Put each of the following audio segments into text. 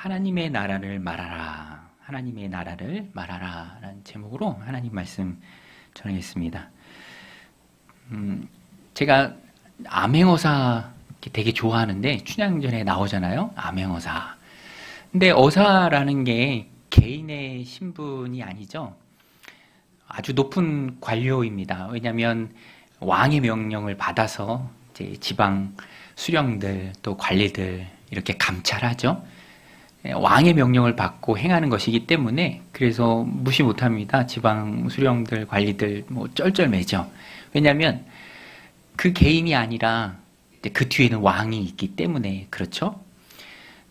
하나님의 나라를 말하라. 하나님의 나라를 말하라. 라는 제목으로 하나님 말씀 전하겠습니다. 제가 암행어사 되게 좋아하는데 춘향전에 나오잖아요. 암행어사. 근데 어사라는 게 개인의 신분이 아니죠. 아주 높은 관료입니다. 왜냐하면 왕의 명령을 받아서 이제 지방 수령들 또 관리들 이렇게 감찰하죠. 왕의 명령을 받고 행하는 것이기 때문에 그래서 무시 못합니다. 지방 수령들 관리들 뭐 쩔쩔매죠. 왜냐하면 그 개인이 아니라 그 뒤에는 왕이 있기 때문에 그렇죠.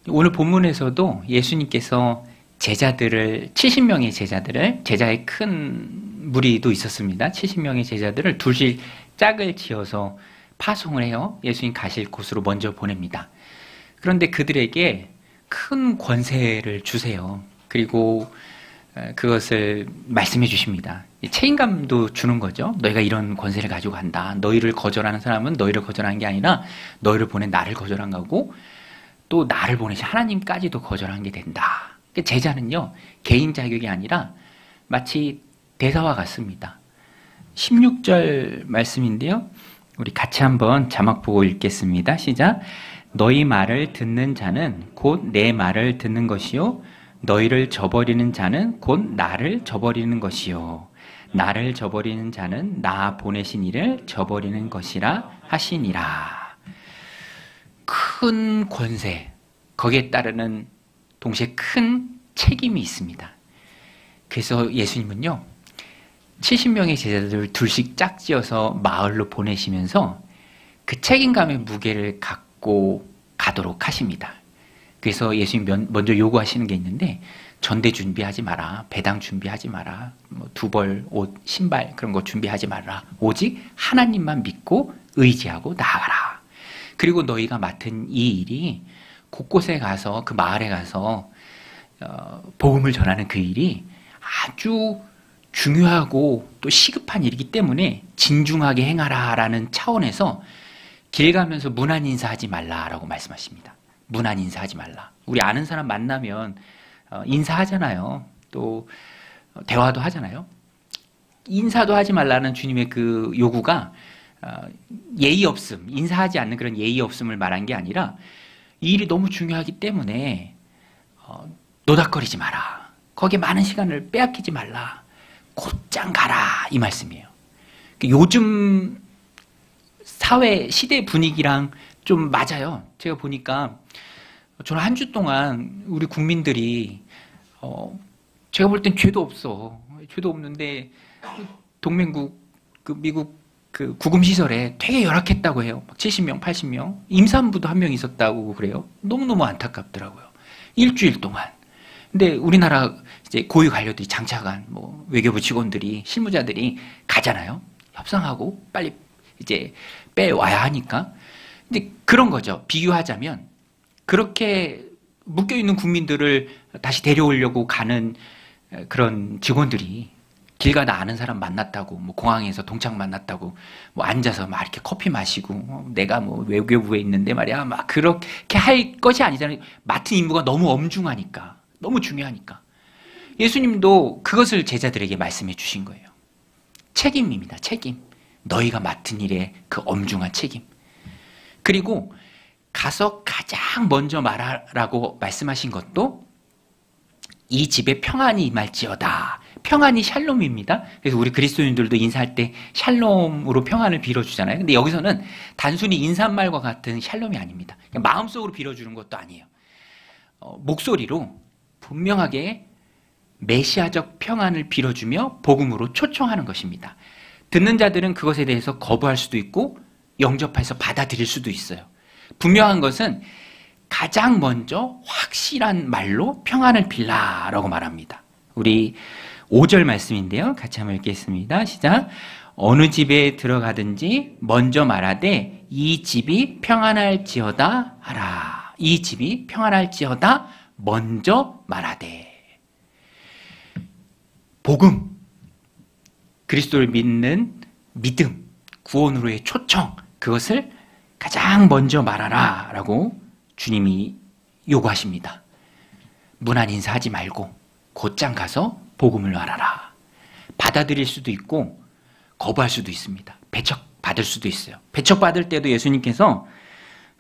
오늘 본문에서도 예수님께서 제자들을 70명의 제자들을 제자의 큰 무리도 있었습니다. 70명의 제자들을 둘씩 짝을 지어서 파송을 해요. 예수님 가실 곳으로 먼저 보냅니다. 그런데 그들에게 큰 권세를 주세요. 그리고 그것을 말씀해 주십니다. 책임감도 주는 거죠. 너희가 이런 권세를 가지고 간다. 너희를 거절하는 사람은 너희를 거절한 게 아니라 너희를 보낸 나를 거절한 거고 또 나를 보내신 하나님까지도 거절한 게 된다. 제자는요, 개인 자격이 아니라 마치 대사와 같습니다. 16절 말씀인데요. 우리 같이 한번 자막 보고 읽겠습니다. 시작. 너희 말을 듣는 자는 곧 내 말을 듣는 것이요 너희를 저버리는 자는 곧 나를 저버리는 것이요 나를 저버리는 자는 나 보내신 이를 저버리는 것이라 하시니라. 큰 권세, 거기에 따르는 동시에 큰 책임이 있습니다. 그래서 예수님은요 70명의 제자들을 둘씩 짝지어서 마을로 보내시면서 그 책임감의 무게를 갖고 가도록 하십니다. 그래서 예수님 먼저 요구하시는 게 있는데 전대 준비하지 마라. 배당 준비하지 마라. 뭐 두벌, 옷, 신발 그런 거 준비하지 마라. 오직 하나님만 믿고 의지하고 나아가라. 그리고 너희가 맡은 이 일이 곳곳에 가서 그 마을에 가서 복음을 전하는 그 일이 아주 중요하고 또 시급한 일이기 때문에 진중하게 행하라라는 차원에서 길 가면서 문안 인사하지 말라라고 말씀하십니다. 문안 인사하지 말라. 우리 아는 사람 만나면 인사하잖아요. 또 대화도 하잖아요. 인사도 하지 말라는 주님의 그 요구가 예의 없음, 인사하지 않는 그런 예의 없음을 말한 게 아니라 이 일이 너무 중요하기 때문에 노닥거리지 마라. 거기에 많은 시간을 빼앗기지 말라. 곧장 가라. 이 말씀이에요. 요즘 사회, 시대 분위기랑 좀 맞아요. 제가 보니까 저는 한 주 동안 우리 국민들이 제가 볼 땐 죄도 없어. 죄도 없는데 동맹국, 그 미국 그 구금시설에 되게 열악했다고 해요. 70명, 80명. 임산부도 한 명 있었다고 그래요. 너무너무 안타깝더라고요. 일주일 동안. 근데 우리나라 이제 고위 관료들이 장차관, 뭐 외교부 직원들이, 실무자들이 가잖아요. 협상하고 빨리 이제 빼와야 하니까. 근데 그런 거죠. 비교하자면 그렇게 묶여있는 국민들을 다시 데려오려고 가는 그런 직원들이 길 가다 아는 사람 만났다고, 뭐 공항에서 동창 만났다고, 뭐 앉아서 막 이렇게 커피 마시고, 내가 뭐 외교부에 있는데 말이야, 막 그렇게 할 것이 아니잖아요. 맡은 임무가 너무 엄중하니까, 너무 중요하니까. 예수님도 그것을 제자들에게 말씀해 주신 거예요. 책임입니다. 책임. 너희가 맡은 일의 그 엄중한 책임. 그리고 가서 가장 먼저 말하라고 말씀하신 것도 이 집에 평안이 임할지어다. 평안이 샬롬입니다. 그래서 우리 그리스도인들도 인사할 때 샬롬으로 평안을 빌어주잖아요. 근데 여기서는 단순히 인사말과 같은 샬롬이 아닙니다. 마음속으로 빌어주는 것도 아니에요. 목소리로 분명하게 메시아적 평안을 빌어주며 복음으로 초청하는 것입니다. 듣는 자들은 그것에 대해서 거부할 수도 있고 영접해서 받아들일 수도 있어요. 분명한 것은 가장 먼저 확실한 말로 평안을 빌라라고 말합니다. 우리 5절 말씀인데요. 같이 한번 읽겠습니다. 시작. 어느 집에 들어가든지 먼저 말하되 이 집이 평안할지어다 하라. 이 집이 평안할지어다 먼저 말하되. 복음, 그리스도를 믿는 믿음, 구원으로의 초청, 그것을 가장 먼저 말하라 라고 주님이 요구하십니다. 무난 인사하지 말고 곧장 가서 복음을 말하라. 받아들일 수도 있고 거부할 수도 있습니다. 배척받을 수도 있어요. 배척받을 때도 예수님께서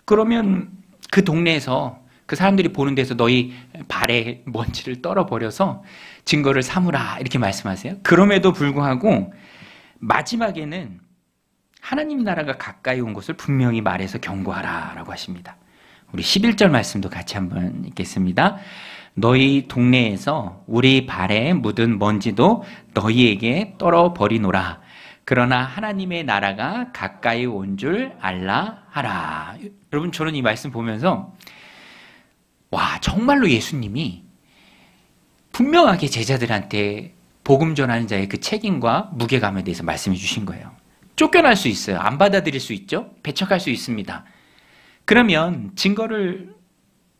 그러면 그 동네에서 그 사람들이 보는 데서 너희 발에 먼지를 떨어버려서 증거를 삼으라 이렇게 말씀하세요. 그럼에도 불구하고 마지막에는 하나님 나라가 가까이 온 것을 분명히 말해서 경고하라 라고 하십니다. 우리 11절 말씀도 같이 한번 읽겠습니다. 너희 동네에서 우리 발에 묻은 먼지도 너희에게 떨어버리노라. 그러나 하나님의 나라가 가까이 온 줄 알라 하라. 여러분, 저는 이 말씀 보면서 와, 정말로 예수님이 분명하게 제자들한테 복음 전하는 자의 그 책임과 무게감에 대해서 말씀해 주신 거예요. 쫓겨날 수 있어요. 안 받아들일 수 있죠. 배척할 수 있습니다. 그러면 증거를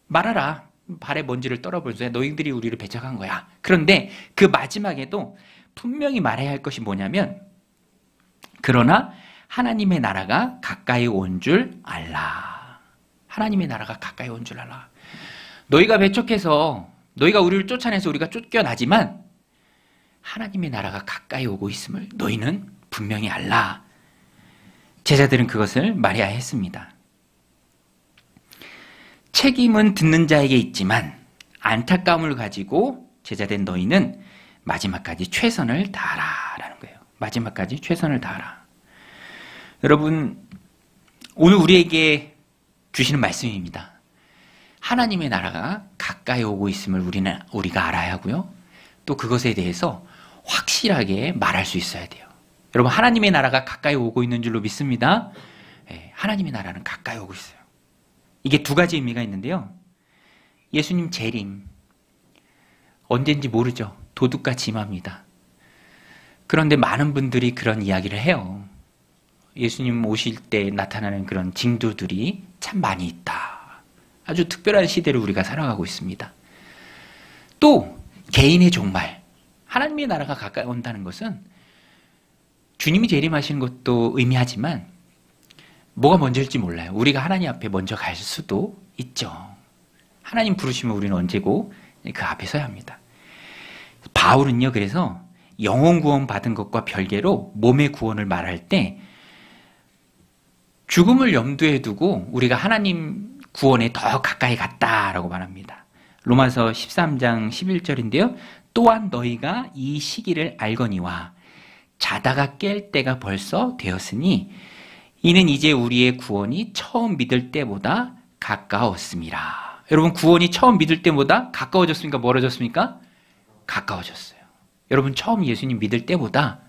말하라. 발에 먼지를 떨어버려서 너희들이 우리를 배척한 거야. 그런데 그 마지막에도 분명히 말해야 할 것이 뭐냐면 그러나 하나님의 나라가 가까이 온 줄 알라. 하나님의 나라가 가까이 온 줄 알라. 너희가 배척해서 너희가 우리를 쫓아내서 우리가 쫓겨나지만 하나님의 나라가 가까이 오고 있음을 너희는 분명히 알라. 제자들은 그것을 말해야 했습니다. 책임은 듣는 자에게 있지만 안타까움을 가지고 제자된 너희는 마지막까지 최선을 다하라라는 거예요. 마지막까지 최선을 다하라. 여러분, 오늘 우리에게 주시는 말씀입니다. 하나님의 나라가 가까이 오고 있음을 우리가 알아야 하고요. 또 그것에 대해서 확실하게 말할 수 있어야 돼요. 여러분, 하나님의 나라가 가까이 오고 있는 줄로 믿습니다. 하나님의 나라는 가까이 오고 있어요. 이게 두 가지 의미가 있는데요. 예수님 재림, 언젠지 모르죠. 도둑같이 임합니다. 그런데 많은 분들이 그런 이야기를 해요. 예수님 오실 때 나타나는 그런 징조들이 참 많이 있다. 아주 특별한 시대를 우리가 살아가고 있습니다. 또 개인의 종말, 하나님의 나라가 가까이 온다는 것은 주님이 재림하시는 것도 의미하지만 뭐가 먼저일지 몰라요. 우리가 하나님 앞에 먼저 갈 수도 있죠. 하나님 부르시면 우리는 언제고 그 앞에 서야 합니다. 바울은요, 그래서 영혼 구원 받은 것과 별개로 몸의 구원을 말할 때 죽음을 염두에 두고 우리가 하나님 구원에 더 가까이 갔다라고 말합니다. 로마서 13장 11절인데요. 또한 너희가 이 시기를 알거니와 자다가 깰 때가 벌써 되었으니 이는 이제 우리의 구원이 처음 믿을 때보다 가까웠습니다. 여러분, 구원이 처음 믿을 때보다 가까워졌습니까? 멀어졌습니까? 가까워졌어요. 여러분, 처음 예수님 믿을 때보다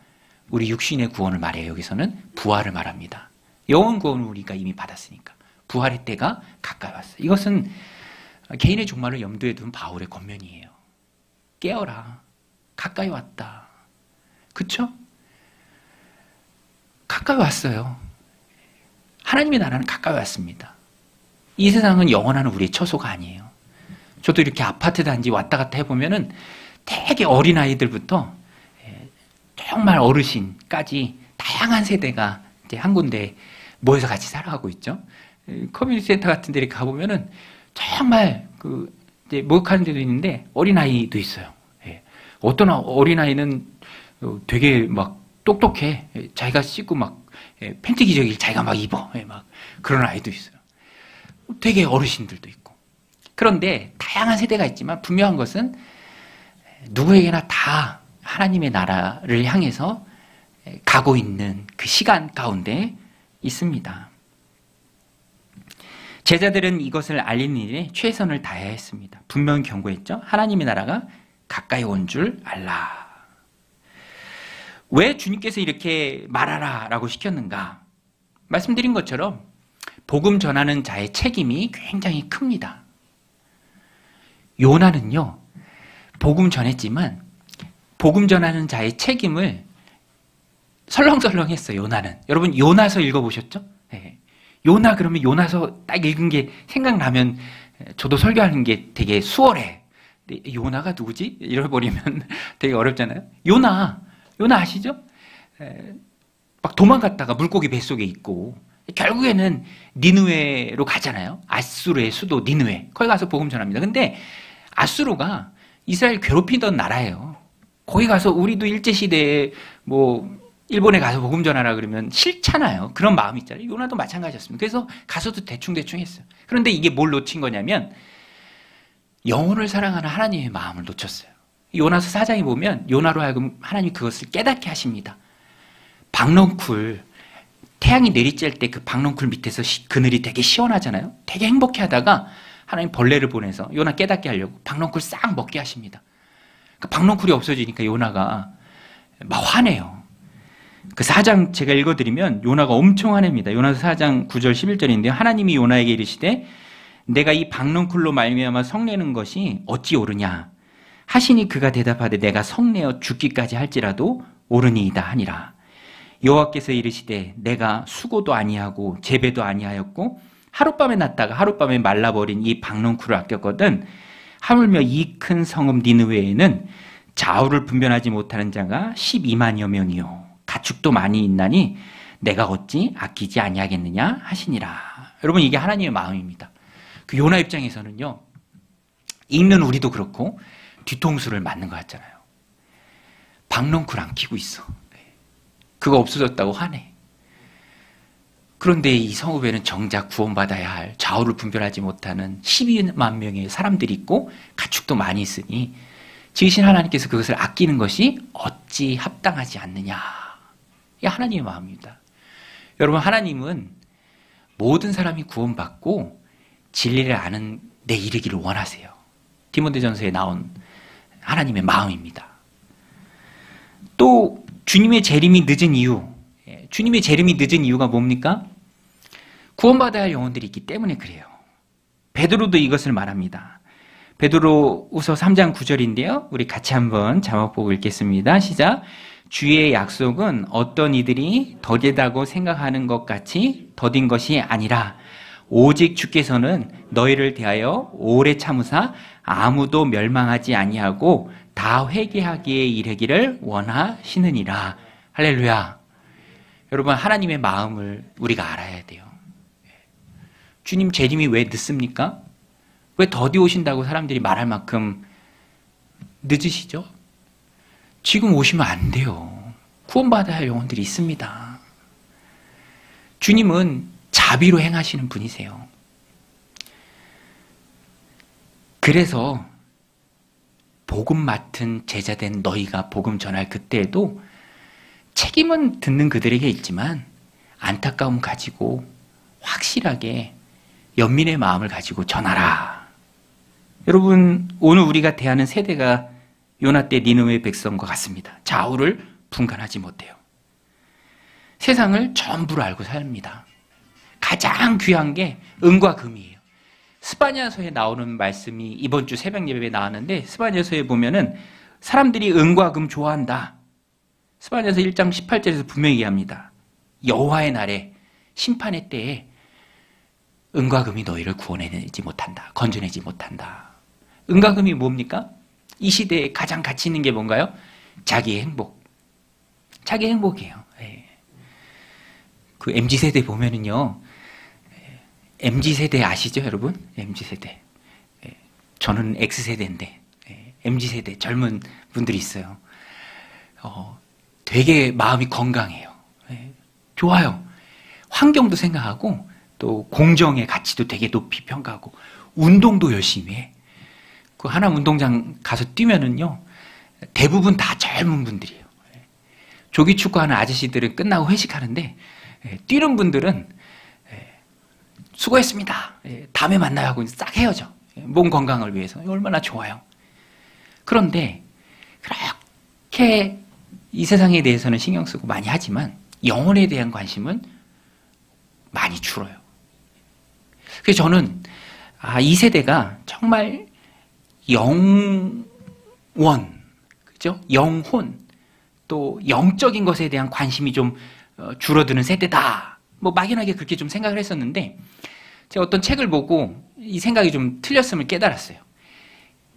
우리 육신의 구원을 말해요. 여기서는 부활을 말합니다. 영원 구원을 우리가 이미 받았으니까 부활의 때가 가까이 왔어요. 이것은 개인의 종말을 염두에 둔 바울의 권면이에요. 깨어라. 가까이 왔다. 그쵸? 가까이 왔어요. 하나님의 나라는 가까이 왔습니다. 이 세상은 영원한 우리의 처소가 아니에요. 저도 이렇게 아파트 단지 왔다 갔다 해보면은 되게 어린아이들부터 정말 어르신까지 다양한 세대가 이제 한 군데 모여서 같이 살아가고 있죠. 커뮤니티 센터 같은 데 이렇게 가보면은 정말 이제 목욕하는 데도 있는데 어린아이도 있어요. 어떤 어린아이는 되게 막 똑똑해. 자기가 씻고 막 팬티 기저귀를 자기가 막 입어. 막 그런 아이도 있어요. 되게 어르신들도 있고. 그런데 다양한 세대가 있지만 분명한 것은 누구에게나 다 하나님의 나라를 향해서 가고 있는 그 시간 가운데 있습니다. 제자들은 이것을 알리는 일에 최선을 다해야 했습니다. 분명히 경고했죠. 하나님의 나라가 가까이 온 줄 알라. 왜 주님께서 이렇게 말하라 라고 시켰는가? 말씀드린 것처럼 복음 전하는 자의 책임이 굉장히 큽니다. 요나는요, 복음 전했지만 복음 전하는 자의 책임을 설렁설렁 했어요. 요나는. 여러분, 요나서 읽어보셨죠? 네. 요나 그러면 요나서 딱 읽은 게 생각나면 저도 설교하는 게 되게 수월해. 근데 요나가 누구지? 이래버리면 되게 어렵잖아요. 요나 아시죠? 막 도망갔다가 물고기 뱃속에 있고 결국에는 니느웨로 가잖아요. 아수르의 수도 니느웨. 거기 가서 복음 전합니다. 근데 아수르가 이스라엘 괴롭히던 나라예요. 거기 가서 우리도 일제시대에 뭐 일본에 가서 복음 전하라 그러면 싫잖아요. 그런 마음이 있잖아요. 요나도 마찬가지였습니다. 그래서 가서도 대충대충 했어요. 그런데 이게 뭘 놓친 거냐면 영혼을 사랑하는 하나님의 마음을 놓쳤어요. 요나서 4장에 보면 요나로 하여금 하나님이 그것을 깨닫게 하십니다. 박넝쿨, 태양이 내리쬐을 때 그 박넝쿨 밑에서 그늘이 되게 시원하잖아요. 되게 행복해 하다가 하나님 벌레를 보내서 요나 깨닫게 하려고 박넝쿨 싹 먹게 하십니다. 그 박넝쿨이 없어지니까 요나가 막 화내요. 그 4장 제가 읽어드리면 요나가 엄청 화냅니다. 요나서 4장 9절 11절인데요. 하나님이 요나에게 이르시되 내가 이 박넝쿨로 말미암아 성내는 것이 어찌 옳으냐 하시니 그가 대답하되 내가 성내어 죽기까지 할지라도 옳으니이다 하니라. 여호와께서 이르시되 내가 수고도 아니하고 재배도 아니하였고 하룻밤에 났다가 하룻밤에 말라버린 이 박넝쿨을 아꼈거든 하물며 이 큰 성읍 니느웨에는 좌우를 분별하지 못하는 자가 12만여 명이요 가축도 많이 있나니 내가 어찌 아끼지 아니하겠느냐 하시니라. 여러분 이게 하나님의 마음입니다. 그 요나 입장에서는요 읽는 우리도 그렇고 뒤통수를 맞는 것 같잖아요. 박넝쿨 안 키고 있어. 그거 없어졌다고 화내. 그런데 이 성읍에는 정작 구원받아야 할 좌우를 분별하지 못하는 12만 명의 사람들이 있고 가축도 많이 있으니 지으신 하나님께서 그것을 아끼는 것이 어찌 합당하지 않느냐. 이게 하나님의 마음입니다. 여러분 하나님은 모든 사람이 구원받고 진리를 아는 데 이르기를 원하세요. 디모데전서에 나온 하나님의 마음입니다. 또 주님의 재림이 늦은 이유, 주님의 재림이 늦은 이유가 뭡니까? 구원받아야 할 영혼들이 있기 때문에 그래요. 베드로도 이것을 말합니다. 베드로후서 3장 9절인데요. 우리 같이 한번 자막 보고 읽겠습니다. 시작. 주의 약속은 어떤 이들이 더디다고 생각하는 것 같이 더딘 것이 아니라 오직 주께서는 너희를 대하여 오래 참으사 아무도 멸망하지 아니하고 다 회개하기에 이르기를 원하시느니라. 할렐루야. 여러분 하나님의 마음을 우리가 알아야 돼요. 주님 재림이 왜 늦습니까? 왜 더디 오신다고 사람들이 말할 만큼 늦으시죠? 지금 오시면 안 돼요. 구원받아야 할 영혼들이 있습니다. 주님은 자비로 행하시는 분이세요. 그래서 복음 맡은 제자된 너희가 복음 전할 그때에도 책임은 듣는 그들에게 있지만 안타까움 가지고 확실하게 연민의 마음을 가지고 전하라. 여러분 오늘 우리가 대하는 세대가 요나 때 니느웨 백성과 같습니다. 좌우를 분간하지 못해요. 세상을 전부를 알고 삽니다. 가장 귀한 게 은과 금이에요. 스바냐서에 나오는 말씀이 이번 주 새벽 예배에 나왔는데 스바냐서에 보면은 사람들이 은과 금 좋아한다. 스바냐서 1장 18절에서 분명히 얘기합니다. 여호와의 날에 심판의 때에 은과 금이 너희를 구원해내지 못한다. 건져내지 못한다. 은과 금이 뭡니까? 이 시대에 가장 가치 있는 게 뭔가요? 자기의 행복. 자기 행복이에요. 그 MZ세대 보면은요. MZ세대 아시죠, 여러분? MZ세대. 저는 X세대인데, MZ세대 젊은 분들이 있어요. 되게 마음이 건강해요. 좋아요. 환경도 생각하고, 또 공정의 가치도 되게 높이 평가하고, 운동도 열심히 해. 그 하남 운동장 가서 뛰면은요, 대부분 다 젊은 분들이에요. 조기 축구하는 아저씨들은 끝나고 회식하는데, 뛰는 분들은 수고했습니다. 다음에 만나요 하고 싹 헤어져. 몸 건강을 위해서. 얼마나 좋아요. 그런데 그렇게 이 세상에 대해서는 신경 쓰고 많이 하지만 영혼에 대한 관심은 많이 줄어요. 그래서 저는 이 세대가 정말 영원, 그죠? 영혼, 또 영적인 것에 대한 관심이 좀 줄어드는 세대다. 뭐 막연하게 그렇게 좀 생각을 했었는데 제가 어떤 책을 보고 이 생각이 좀 틀렸음을 깨달았어요.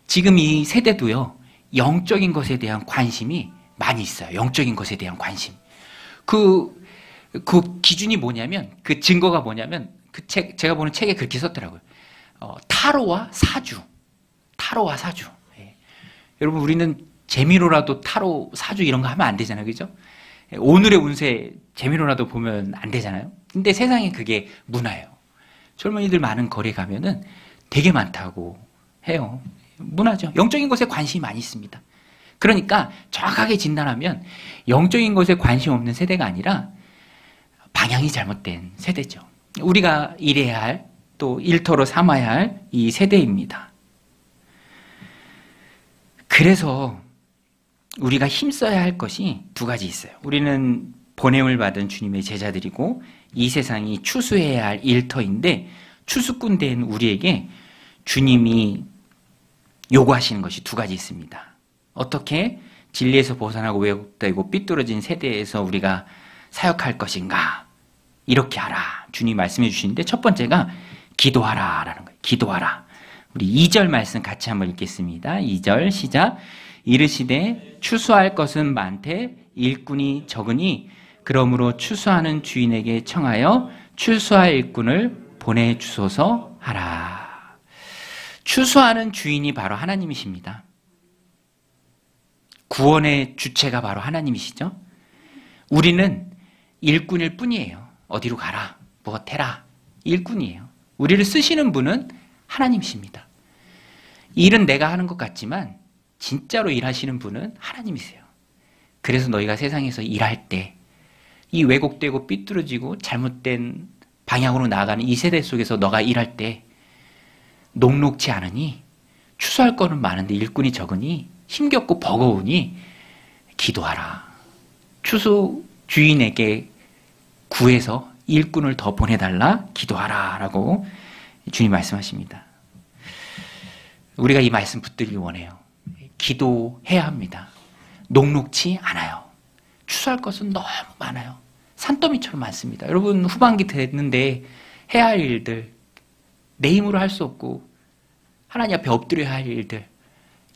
지금 이 세대도요. 영적인 것에 대한 관심이 많이 있어요. 영적인 것에 대한 관심. 그 기준이 뭐냐면 그 증거가 뭐냐면 그 책 제가 보는 책에 그렇게 썼더라고요. 타로와 사주. 타로와 사주. 여러분, 우리는 재미로라도 타로, 사주 이런 거 하면 안 되잖아요. 그죠? 오늘의 운세 재미로라도 보면 안 되잖아요. 근데 세상에 그게 문화예요. 젊은이들 많은 거리 가면은 되게 많다고 해요. 문화죠. 영적인 것에 관심이 많이 있습니다. 그러니까 정확하게 진단하면 영적인 것에 관심 없는 세대가 아니라 방향이 잘못된 세대죠. 우리가 일해야 할, 또 일터로 삼아야 할 이 세대입니다. 그래서 우리가 힘써야 할 것이 두 가지 있어요. 우리는 보냄을 받은 주님의 제자들이고 이 세상이 추수해야 할 일터인데 추수꾼 된 우리에게 주님이 요구하시는 것이 두 가지 있습니다. 어떻게 진리에서 벗어나고 왜곡되고 삐뚤어진 세대에서 우리가 사역할 것인가? 이렇게 하라. 주님이 말씀해 주시는데 첫 번째가 기도하라 라는 거예요. 기도하라. 우리 2절 말씀 같이 한번 읽겠습니다. 2절 시작. 이르시되 추수할 것은 많되 일꾼이 적으니 그러므로 추수하는 주인에게 청하여 추수할 일꾼을 보내주소서 하라. 추수하는 주인이 바로 하나님이십니다. 구원의 주체가 바로 하나님이시죠. 우리는 일꾼일 뿐이에요. 어디로 가라, 뭐 해라, 일꾼이에요. 우리를 쓰시는 분은 하나님이십니다. 일은 내가 하는 것 같지만 진짜로 일하시는 분은 하나님이세요. 그래서 너희가 세상에서 일할 때 이 왜곡되고 삐뚤어지고 잘못된 방향으로 나아가는 이 세대 속에서 너가 일할 때 녹록지 않으니 추수할 거는 많은데 일꾼이 적으니 힘겹고 버거우니 기도하라. 추수 주인에게 구해서 일꾼을 더 보내달라 기도하라 라고 주님 말씀하십니다. 우리가 이 말씀 붙들기 원해요. 기도해야 합니다. 녹록지 않아요. 추수할 것은 너무 많아요. 산더미처럼 많습니다. 여러분 후반기 됐는데 해야 할 일들, 내 힘으로 할 수 없고 하나님 앞에 엎드려야 할 일들,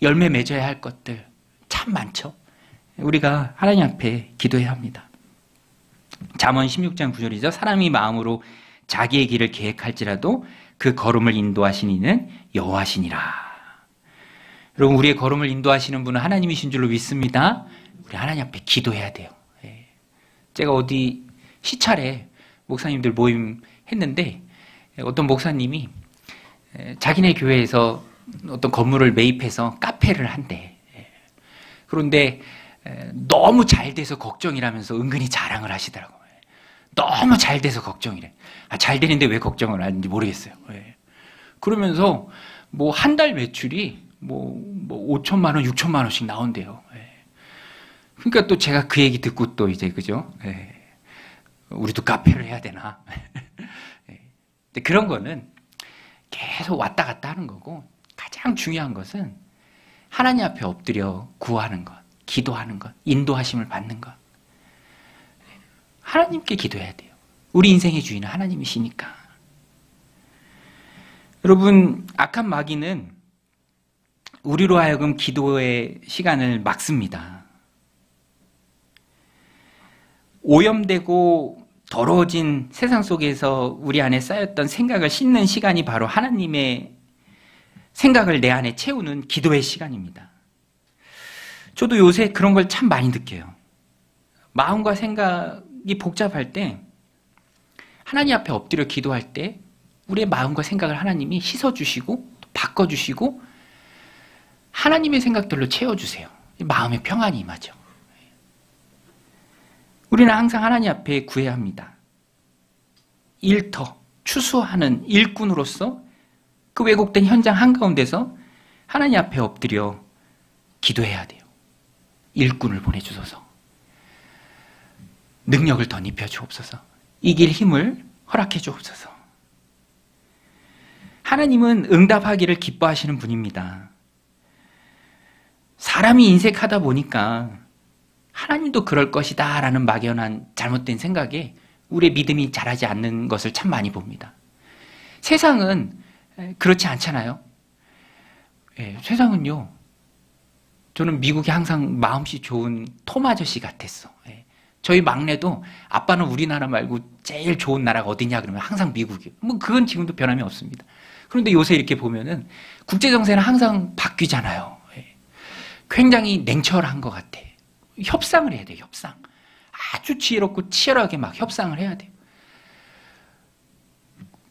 열매 맺어야 할 것들 참 많죠. 우리가 하나님 앞에 기도해야 합니다. 잠언 16장 9절이죠. 사람이 마음으로 자기의 길을 계획할지라도 그 걸음을 인도하신 이는 여호와시니라. 여러분 우리의 걸음을 인도하시는 분은 하나님이신 줄로 믿습니다. 우리 하나님 앞에 기도해야 돼요. 제가 어디 시찰에 목사님들 모임 했는데 어떤 목사님이 자기네 교회에서 어떤 건물을 매입해서 카페를 한대. 그런데 너무 잘 돼서 걱정이라면서 은근히 자랑을 하시더라고요. 너무 잘 돼서 걱정이래. 잘 되는데 왜 걱정을 하는지 모르겠어요. 그러면서 뭐 한 달 매출이 뭐 5천만 원, 6천만 원씩 나온대요. 그러니까 또 제가 그 얘기 듣고 또 이제 그죠? 우리도 카페를 해야 되나? 그런 거는 계속 왔다 갔다 하는 거고 가장 중요한 것은 하나님 앞에 엎드려 구하는 것, 기도하는 것, 인도하심을 받는 것. 하나님께 기도해야 돼요. 우리 인생의 주인은 하나님이시니까. 여러분 악한 마귀는 우리로 하여금 기도의 시간을 막습니다. 오염되고 더러워진 세상 속에서 우리 안에 쌓였던 생각을 씻는 시간이 바로 하나님의 생각을 내 안에 채우는 기도의 시간입니다. 저도 요새 그런 걸 참 많이 느껴요. 마음과 생각이 복잡할 때 하나님 앞에 엎드려 기도할 때 우리의 마음과 생각을 하나님이 씻어주시고 바꿔주시고 하나님의 생각들로 채워주세요. 마음의 평안이 임하죠. 우리는 항상 하나님 앞에 구해야 합니다. 일터, 추수하는 일꾼으로서 그 왜곡된 현장 한가운데서 하나님 앞에 엎드려 기도해야 돼요. 일꾼을 보내주소서. 능력을 더 입혀주옵소서. 이길 힘을 허락해 주옵소서. 하나님은 응답하기를 기뻐하시는 분입니다. 사람이 인색하다 보니까 하나님도 그럴 것이다 라는 막연한 잘못된 생각에 우리의 믿음이 자라지 않는 것을 참 많이 봅니다. 세상은 그렇지 않잖아요. 세상은요, 저는 미국이 항상 마음씨 좋은 톰 아저씨 같았어. 저희 막내도 아빠는 우리나라 말고 제일 좋은 나라가 어디냐 그러면 항상 미국이에요. 뭐 그건 지금도 변함이 없습니다. 그런데 요새 이렇게 보면은 국제정세는 항상 바뀌잖아요. 굉장히 냉철한 것 같아. 협상을 해야 돼요, 협상. 아주 지혜롭고 치열하게 막 협상을 해야 돼요.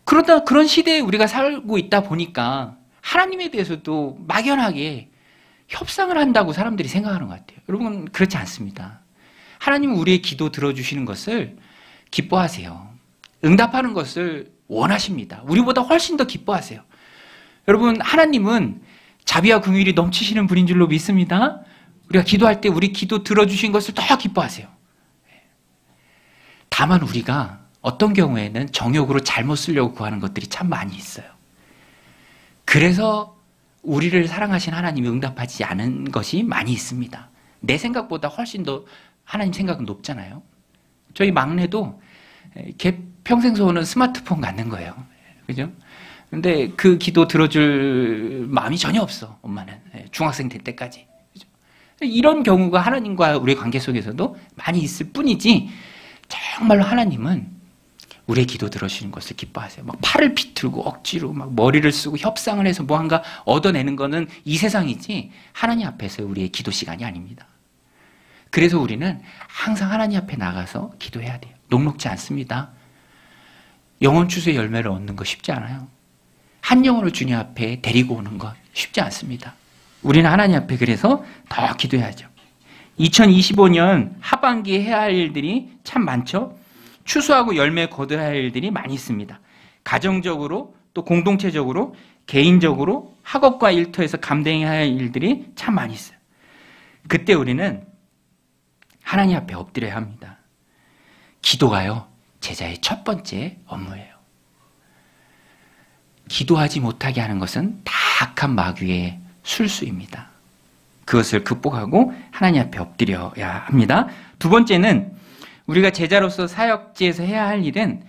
그러다 그런 시대에 우리가 살고 있다 보니까 하나님에 대해서도 막연하게 협상을 한다고 사람들이 생각하는 것 같아요. 여러분, 그렇지 않습니다. 하나님은 우리의 기도 들어주시는 것을 기뻐하세요. 응답하는 것을 원하십니다. 우리보다 훨씬 더 기뻐하세요. 여러분, 하나님은 자비와 긍휼이 넘치시는 분인 줄로 믿습니다. 우리가 기도할 때 우리 기도 들어주신 것을 더 기뻐하세요. 다만 우리가 어떤 경우에는 정욕으로 잘못 쓰려고 구하는 것들이 참 많이 있어요. 그래서 우리를 사랑하신 하나님이 응답하지 않은 것이 많이 있습니다. 내 생각보다 훨씬 더 하나님 생각은 높잖아요. 저희 막내도 걔 평생 소원은 스마트폰 갖는 거예요. 그죠? 근데 그 기도 들어줄 마음이 전혀 없어, 엄마는. 중학생 될 때까지. 그죠? 이런 경우가 하나님과 우리의 관계 속에서도 많이 있을 뿐이지, 정말로 하나님은 우리의 기도 들어주시는 것을 기뻐하세요. 막 팔을 비틀고 억지로 막 머리를 쓰고 협상을 해서 뭐한가 얻어내는 거는 이 세상이지 하나님 앞에서 우리의 기도 시간이 아닙니다. 그래서 우리는 항상 하나님 앞에 나가서 기도해야 돼요. 녹록지 않습니다. 영혼 추수의 열매를 얻는 거 쉽지 않아요. 한 영혼을 주님 앞에 데리고 오는 것 쉽지 않습니다. 우리는 하나님 앞에 그래서 더 기도해야죠. 2025년 하반기에 해야 할 일들이 참 많죠. 추수하고 열매 거둬야 할 일들이 많이 있습니다. 가정적으로 또 공동체적으로 개인적으로 학업과 일터에서 감당해야 할 일들이 참 많이 있어요. 그때 우리는 하나님 앞에 엎드려야 합니다. 기도가요, 제자의 첫 번째 업무예요. 기도하지 못하게 하는 것은 다 악한 마귀의 술수입니다. 그것을 극복하고 하나님 앞에 엎드려야 합니다. 두 번째는 우리가 제자로서 사역지에서 해야 할 일은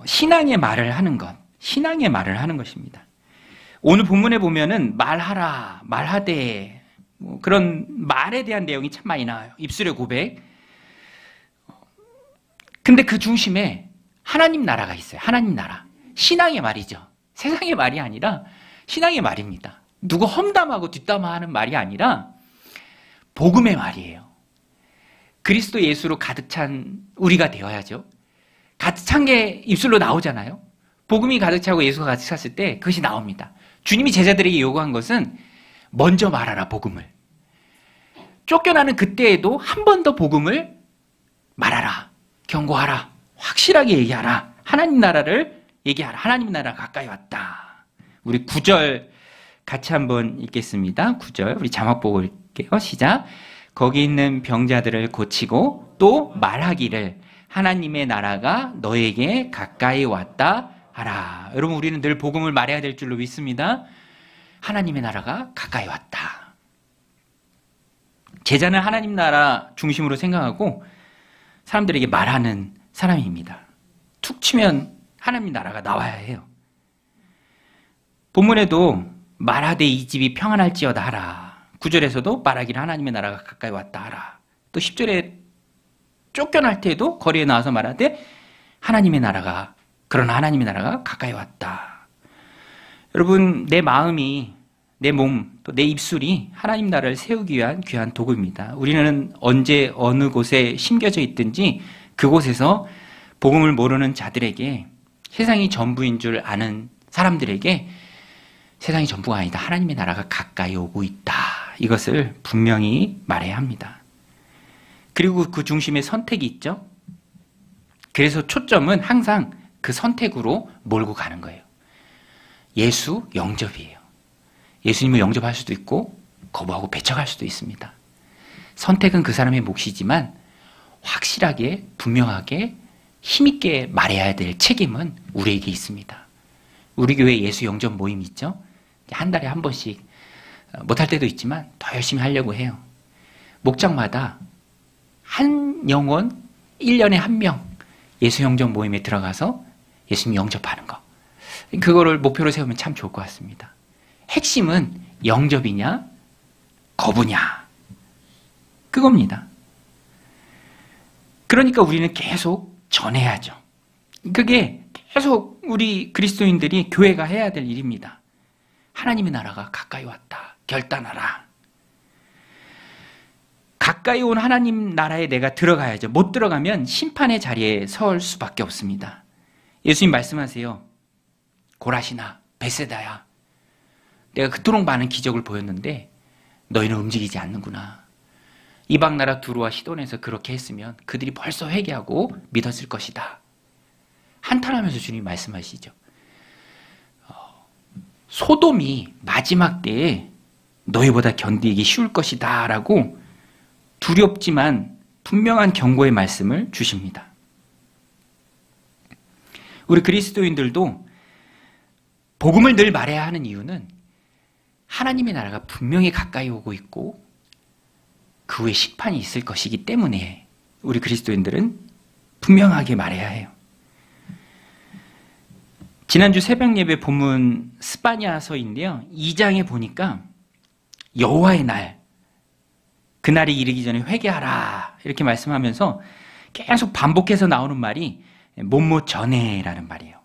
신앙의 말을 하는 것, 신앙의 말을 하는 것입니다. 오늘 본문에 보면은 말하라, 말하되, 그런 말에 대한 내용이 참 많이 나와요. 입술의 고백. 근데 그 중심에 하나님 나라가 있어요. 하나님 나라. 신앙의 말이죠. 세상의 말이 아니라 신앙의 말입니다. 누구 험담하고 뒷담화하는 말이 아니라 복음의 말이에요. 그리스도 예수로 가득 찬 우리가 되어야죠. 가득 찬 게 입술로 나오잖아요. 복음이 가득 차고 예수가 가득 찼을 때 그것이 나옵니다. 주님이 제자들에게 요구한 것은 먼저 말하라, 복음을. 쫓겨나는 그때에도 한 번 더 복음을 말하라, 경고하라, 확실하게 얘기하라, 하나님 나라를 얘기하라. 하나님 나라 가까이 왔다. 우리 9절 같이 한번 읽겠습니다. 9절 우리 자막 보고 읽게요. 시작. 거기 있는 병자들을 고치고 또 말하기를 하나님의 나라가 너에게 가까이 왔다 하라. 여러분, 우리는 늘 복음을 말해야 될 줄로 믿습니다. 하나님의 나라가 가까이 왔다. 제자는 하나님 나라 중심으로 생각하고 사람들에게 말하는 사람입니다. 툭 치면 하나님 나라가 나와야 해요. 본문에도 말하되 이 집이 평안할지어다 하라. 9절에서도 말하기를 하나님의 나라가 가까이 왔다 하라. 또 10절에 쫓겨날 때에도 거리에 나와서 말하되 하나님의 나라가, 그러나 하나님의 나라가 가까이 왔다. 여러분, 내 마음이, 내 몸, 또 내 입술이 하나님 나라를 세우기 위한 귀한 도구입니다. 우리는 언제 어느 곳에 심겨져 있든지 그곳에서 복음을 모르는 자들에게, 세상이 전부인 줄 아는 사람들에게 세상이 전부가 아니다, 하나님의 나라가 가까이 오고 있다, 이것을 분명히 말해야 합니다. 그리고 그 중심에 선택이 있죠. 그래서 초점은 항상 그 선택으로 몰고 가는 거예요. 예수 영접이에요. 예수님을 영접할 수도 있고 거부하고 배척할 수도 있습니다. 선택은 그 사람의 몫이지만 확실하게, 분명하게, 힘있게 말해야 될 책임은 우리에게 있습니다. 우리 교회 예수 영접 모임 있죠? 한 달에 한 번씩, 못할 때도 있지만 더 열심히 하려고 해요. 목장마다 한 영혼, 1년에 한 명 예수 영접 모임에 들어가서 예수님 영접하는 거, 그거를 목표로 세우면 참 좋을 것 같습니다. 핵심은 영접이냐 거부냐, 그겁니다. 그러니까 우리는 계속 전해야죠. 그게 계속 우리 그리스도인들이 교회가 해야 될 일입니다. 하나님의 나라가 가까이 왔다. 결단하라. 가까이 온 하나님 나라에 내가 들어가야죠. 못 들어가면 심판의 자리에 설 수밖에 없습니다. 예수님 말씀하세요. 고라시나 베세다야, 내가 그토록 많은 기적을 보였는데 너희는 움직이지 않는구나. 이방 나라 두루와 시돈에서 그렇게 했으면 그들이 벌써 회개하고 믿었을 것이다. 한탄하면서 주님이 말씀하시죠. 소돔이 마지막 때에 너희보다 견디기 쉬울 것이다 라고 두렵지만 분명한 경고의 말씀을 주십니다. 우리 그리스도인들도 복음을 늘 말해야 하는 이유는 하나님의 나라가 분명히 가까이 오고 있고 그 후에 심판이 있을 것이기 때문에 우리 그리스도인들은 분명하게 말해야 해요. 지난주 새벽 예배 본문 스바냐서인데요. 2장에 보니까 여호와의 날, 그날이 이르기 전에 회개하라 이렇게 말씀하면서 계속 반복해서 나오는 말이 못못 전에라는 말이에요.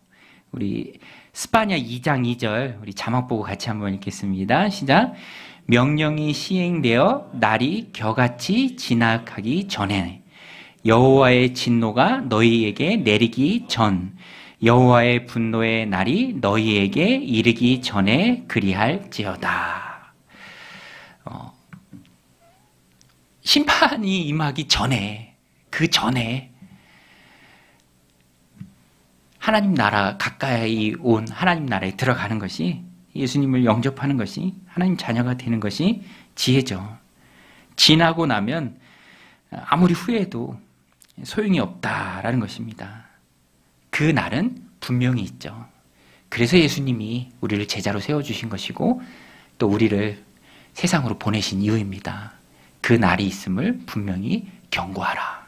우리 스바냐 2장 2절 우리 자막 보고 같이 한번 읽겠습니다. 시작. 명령이 시행되어 날이 겨같이 지나가기 전에 여호와의 진노가 너희에게 내리기 전 여호와의 분노의 날이 너희에게 이르기 전에 그리할지어다. 심판이 임하기 전에, 그 전에 하나님 나라, 가까이 온 하나님 나라에 들어가는 것이, 예수님을 영접하는 것이, 하나님 자녀가 되는 것이 지혜죠. 지나고 나면 아무리 후회해도 소용이 없다라는 것입니다. 그 날은 분명히 있죠. 그래서 예수님이 우리를 제자로 세워주신 것이고 또 우리를 세상으로 보내신 이유입니다. 그 날이 있음을 분명히 경고하라.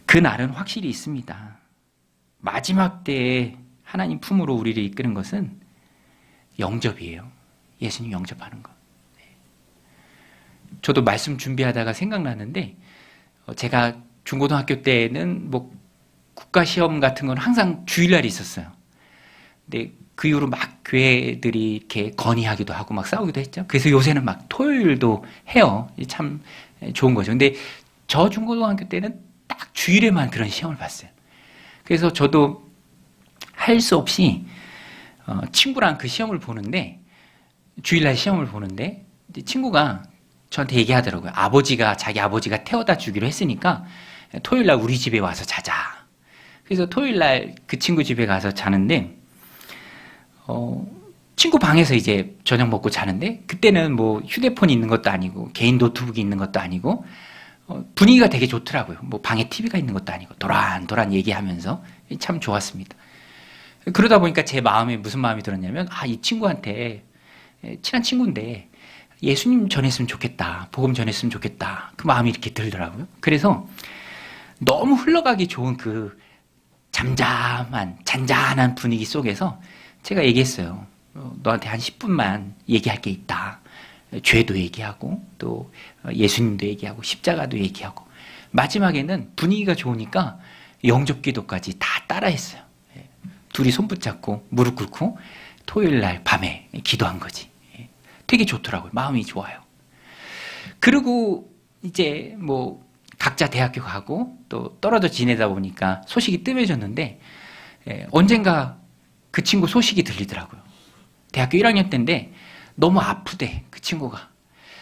그 날은 확실히 있습니다. 마지막 때에 하나님 품으로 우리를 이끄는 것은 영접이에요. 예수님 영접하는 것. 저도 말씀 준비하다가 생각나는데 제가 중고등학교 때는 뭐 국가시험 같은 건 항상 주일날이 있었어요. 근데 그 이후로 막 교회들이 이렇게 건의하기도 하고 막 싸우기도 했죠. 그래서 요새는 막 토요일도 해요. 참 좋은 거죠. 근데 저 중고등학교 때는 딱 주일에만 그런 시험을 봤어요. 그래서 저도 할 수 없이 친구랑 그 시험을 보는데, 주일날 시험을 보는데 친구가 저한테 얘기하더라고요. 자기 아버지가 태워다 주기로 했으니까 토요일날 우리 집에 와서 자자. 그래서 토요일날 그 친구 집에 가서 자는데 친구 방에서 이제 저녁 먹고 자는데, 그때는 뭐 휴대폰이 있는 것도 아니고 개인 노트북이 있는 것도 아니고 분위기가 되게 좋더라고요. 뭐 방에 TV가 있는 것도 아니고 도란도란 얘기하면서 참 좋았습니다. 그러다 보니까 제 마음에 무슨 마음이 들었냐면, 이 친구한테, 친한 친구인데 예수님 전했으면 좋겠다, 복음 전했으면 좋겠다, 그 마음이 이렇게 들더라고요. 그래서 너무 흘러가기 좋은 그 잔잔한 분위기 속에서 제가 얘기했어요. 너한테 한 10분만 얘기할 게 있다. 죄도 얘기하고 또 예수님도 얘기하고 십자가도 얘기하고, 마지막에는 분위기가 좋으니까 영접기도까지 다 따라했어요. 둘이 손 붙잡고 무릎 꿇고 토요일날 밤에 기도한 거지. 되게 좋더라고요. 마음이 좋아요. 그리고 이제 뭐 각자 대학교 가고 또 떨어져 지내다 보니까 소식이 뜸해졌는데, 언젠가 그 친구 소식이 들리더라고요. 대학교 1학년 때인데 너무 아프대, 그 친구가.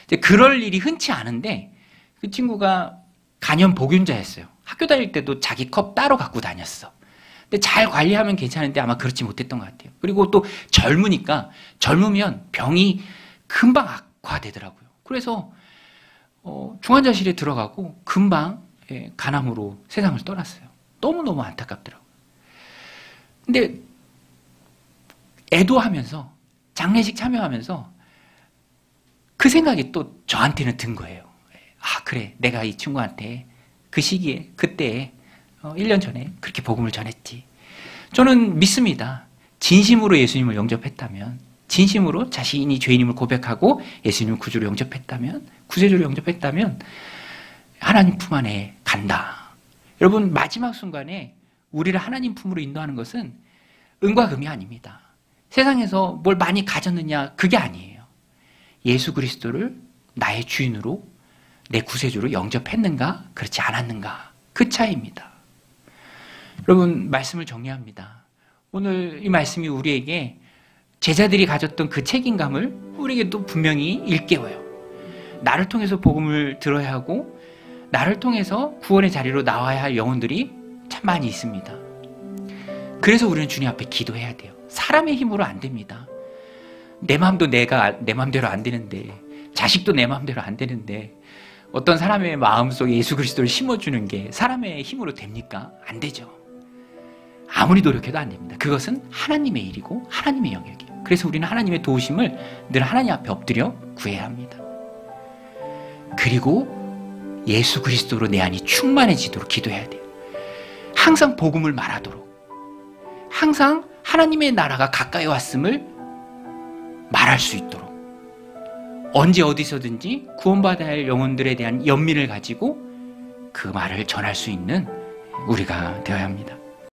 이제 그럴 일이 흔치 않은데 그 친구가 간염 복균자였어요. 학교 다닐 때도 자기 컵 따로 갖고 다녔어. 근데 잘 관리하면 괜찮은데 아마 그렇지 못했던 것 같아요. 그리고 또 젊으면 병이 금방 악화되더라고요. 그래서 중환자실에 들어가고 금방 간암으로 세상을 떠났어요. 너무너무 안타깝더라고요. 근데 애도하면서, 장례식 참여하면서 그 생각이 또 저한테는 든 거예요. 그래, 내가 이 친구한테 그 시기에, 그때 1년 전에 그렇게 복음을 전했지. 저는 믿습니다. 진심으로 예수님을 영접했다면, 진심으로 자신이 죄인임을 고백하고 예수님을 구주로 영접했다면, 구세주로 영접했다면 하나님 품 안에 간다. 여러분, 마지막 순간에 우리를 하나님 품으로 인도하는 것은 은과 금이 아닙니다. 세상에서 뭘 많이 가졌느냐, 그게 아니에요. 예수 그리스도를 나의 주인으로, 내 구세주로 영접했는가, 그렇지 않았는가, 그 차이입니다. 여러분, 말씀을 정리합니다. 오늘 이 말씀이 우리에게 제자들이 가졌던 그 책임감을 우리에게도 분명히 일깨워요. 나를 통해서 복음을 들어야 하고 나를 통해서 구원의 자리로 나와야 할 영혼들이 참 많이 있습니다. 그래서 우리는 주님 앞에 기도해야 돼요. 사람의 힘으로 안 됩니다. 내 마음도 내가 내 마음대로 안 되는데, 자식도 내 마음대로 안 되는데 어떤 사람의 마음속에 예수 그리스도를 심어주는 게 사람의 힘으로 됩니까? 안 되죠. 아무리 노력해도 안 됩니다. 그것은 하나님의 일이고 하나님의 영역이에요. 그래서 우리는 하나님의 도우심을 늘 하나님 앞에 엎드려 구해야 합니다. 그리고 예수 그리스도로 내 안이 충만해지도록 기도해야 돼요. 항상 복음을 말하도록, 항상 하나님의 나라가 가까이 왔음을 말할 수 있도록, 언제 어디서든지 구원받아야 할 영혼들에 대한 연민을 가지고 그 말을 전할 수 있는 우리가 되어야 합니다.